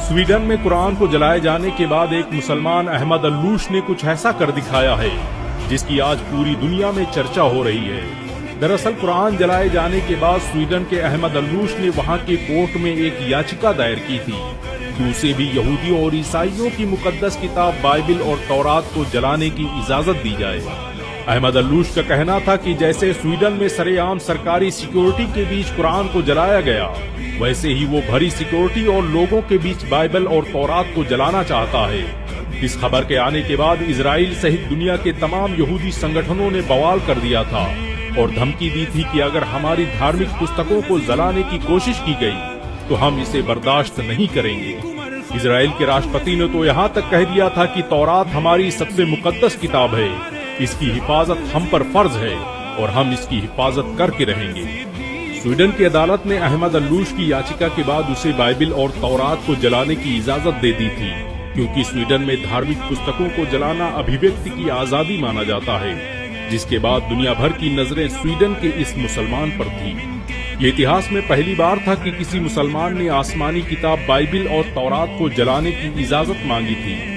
Sweden में कुरान को जलाए जाने के बाद एक मुसलमान अहमद अल्लूश ने कुछ ऐसा कर दिखाया है जिसकी आज पूरी दुनिया में चर्चा हो रही है। दरअसल कुरान जलाए जाने के बाद स्वीडन के अहमद अल्लूश ने वहां के कोर्ट में एक याचिका दायर की थी कि उसे भी यहूदियों और ईसाइयों की मुकद्दस किताब बाइबिल और तौरात को जलाने की इजाजत दी जाए। अहमद अल्लूश का कहना था कि जैसे स्वीडन में सरेआम सरकारी सिक्योरिटी के बीच कुरान को जलाया गया, वैसे ही वो भरी सिक्योरिटी और लोगों के बीच बाइबल और तौरात को जलाना चाहता है। इस खबर के आने के बाद इजराइल सहित दुनिया के तमाम यहूदी संगठनों ने बवाल कर दिया था और धमकी दी थी कि अगर हमारी धार्मिक पुस्तकों को जलाने की कोशिश की गई तो हम इसे बर्दाश्त नहीं करेंगे। इजराइल के राष्ट्रपति ने तो यहाँ तक कह दिया था कि तौरात हमारी सबसे मुकद्दस किताब है, इसकी हिफाजत हम पर फर्ज है और हम इसकी हिफाजत करके रहेंगे। स्वीडन की अदालत ने अहमद अल्लूश की याचिका के बाद उसे बाइबिल और तौरात को जलाने की इजाजत दे दी थी, क्योंकि स्वीडन में धार्मिक पुस्तकों को जलाना अभिव्यक्ति की आजादी माना जाता है, जिसके बाद दुनिया भर की नजरें स्वीडन के इस मुसलमान पर थी। ये इतिहास में पहली बार था कि किसी मुसलमान ने आसमानी किताब बाइबिल और तौरात को जलाने की इजाजत मांगी थी।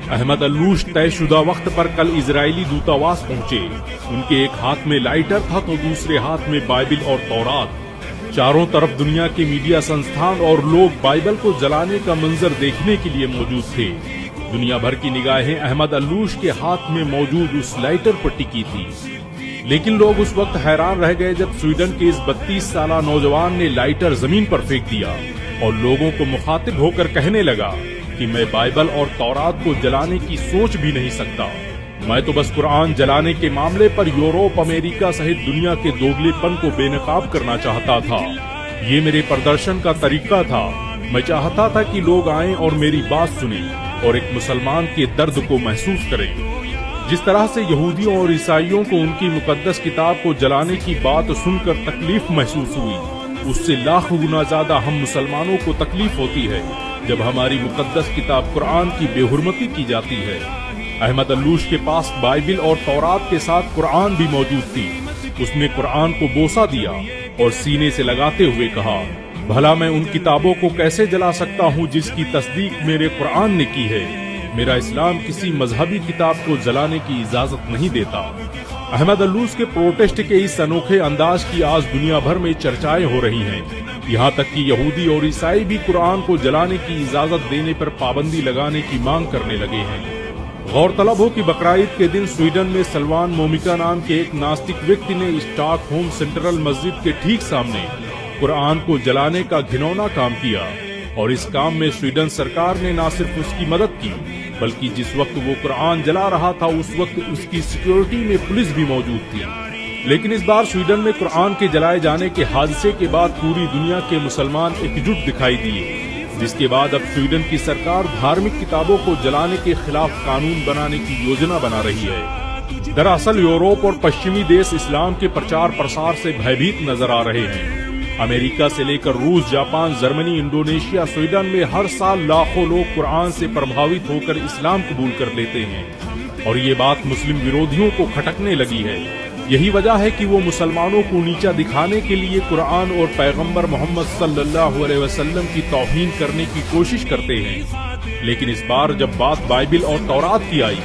अहमद अल्लूश तयशुदा वक्त पर कल इजरायली दूतावास पहुंचे। उनके एक हाथ में लाइटर था तो दूसरे हाथ में बाइबिल और तौरात। चारों तरफ दुनिया के मीडिया संस्थान और लोग बाइबल को जलाने का मंजर देखने के लिए मौजूद थे। दुनिया भर की निगाहें अहमद अल्लूश के हाथ में मौजूद उस लाइटर पर टिकी थी। लेकिन लोग उस वक्त हैरान रह गए जब स्वीडन के इस 32 साला नौजवान ने लाइटर जमीन पर फेंक दिया और लोगों को मुखातिब होकर कहने लगा कि मैं बाइबल और तौरात को जलाने की सोच भी नहीं सकता। मैं तो बस कुरान जलाने के मामले पर यूरोप, अमेरिका सहित दुनिया के दोगलेपन को बेनकाब करना चाहता था। ये मेरे प्रदर्शन का तरीका था। मैं चाहता था कि लोग आएं और मेरी बात सुनें और एक मुसलमान के दर्द को महसूस करें। जिस तरह से यहूदियों और ईसाइयों को उनकी मुकद्दस किताब को जलाने की बात सुनकर तकलीफ महसूस हुई, उससे लाख गुना ज्यादा हम मुसलमानों को तकलीफ होती है जब हमारी मुकद्दस किताब कुरान की बेहुरमती की जाती है। अहमद अल्लूश के पास बाइबिल और तौरात के साथ कुरान भी मौजूद थी। उसने कुरान को बोसा दिया और सीने से लगाते हुए कहा, भला मैं उन किताबों को कैसे जला सकता हूँ जिसकी तस्दीक मेरे कुरान ने की है। मेरा इस्लाम किसी मजहबी किताब को जलाने की इजाजत नहीं देता। अहमद अल्लूश के प्रोटेस्ट के इस अनोखे अंदाज की आज दुनिया भर में चर्चाएं हो रही हैं। यहाँ तक कि यहूदी और ईसाई भी कुरान को जलाने की इजाजत देने पर पाबंदी लगाने की मांग करने लगे हैं। गौरतलब हो कि बकराईद के दिन स्वीडन में सलमान मोमिका नाम के एक नास्तिक व्यक्ति ने स्टॉकहोम सेंट्रल मस्जिद के ठीक सामने कुरान को जलाने का घिनौना काम किया और इस काम में स्वीडन सरकार ने न सिर्फ उसकी मदद की, बल्कि जिस वक्त वो कुरान जला रहा था उस वक्त उसकी सिक्योरिटी में पुलिस भी मौजूद थी। लेकिन इस बार स्वीडन में कुरान के जलाए जाने के हादसे के बाद पूरी दुनिया के मुसलमान एकजुट दिखाई दिए, जिसके बाद अब स्वीडन की सरकार धार्मिक किताबों को जलाने के खिलाफ कानून बनाने की योजना बना रही है। दरअसल यूरोप और पश्चिमी देश इस्लाम के प्रचार प्रसार से भयभीत नजर आ रहे हैं। अमेरिका से लेकर रूस, जापान, जर्मनी, इंडोनेशिया, स्वीडन में हर साल लाखों लोग कुरान से प्रभावित होकर इस्लाम कबूल कर लेते हैं और ये बात मुस्लिम विरोधियों को खटकने लगी है। यही वजह है कि वो मुसलमानों को नीचा दिखाने के लिए कुरान और पैगंबर मोहम्मद सल्लल्लाहु अलैहि वसल्लम की तौहीन करने की कोशिश करते हैं। लेकिन इस बार जब बात बाइबिल और तौरात की आई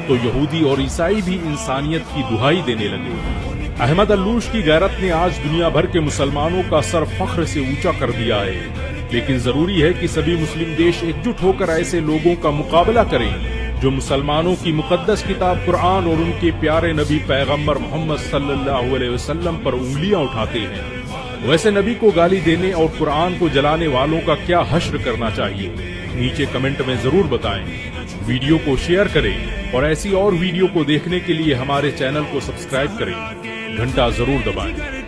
तो यहूदी और ईसाई भी इंसानियत की दुहाई देने लगे। अहमद अल्लूश की गैरत ने आज दुनिया भर के मुसलमानों का सर फख्र से ऊंचा कर दिया है। लेकिन जरूरी है कि सभी मुस्लिम देश एकजुट होकर ऐसे लोगों का मुकाबला करें जो मुसलमानों की मुकद्दस किताब कुरान और उनके प्यारे नबी पैगंबर मोहम्मद सल्लल्लाहु अलैहि वसल्लम पर उंगलियां उठाते हैं। वैसे नबी को गाली देने और कुरान को जलाने वालों का क्या हश्र करना चाहिए, नीचे कमेंट में जरूर बताएं। वीडियो को शेयर करें और ऐसी और वीडियो को देखने के लिए हमारे चैनल को सब्सक्राइब करें, घंटा जरूर दबाएं।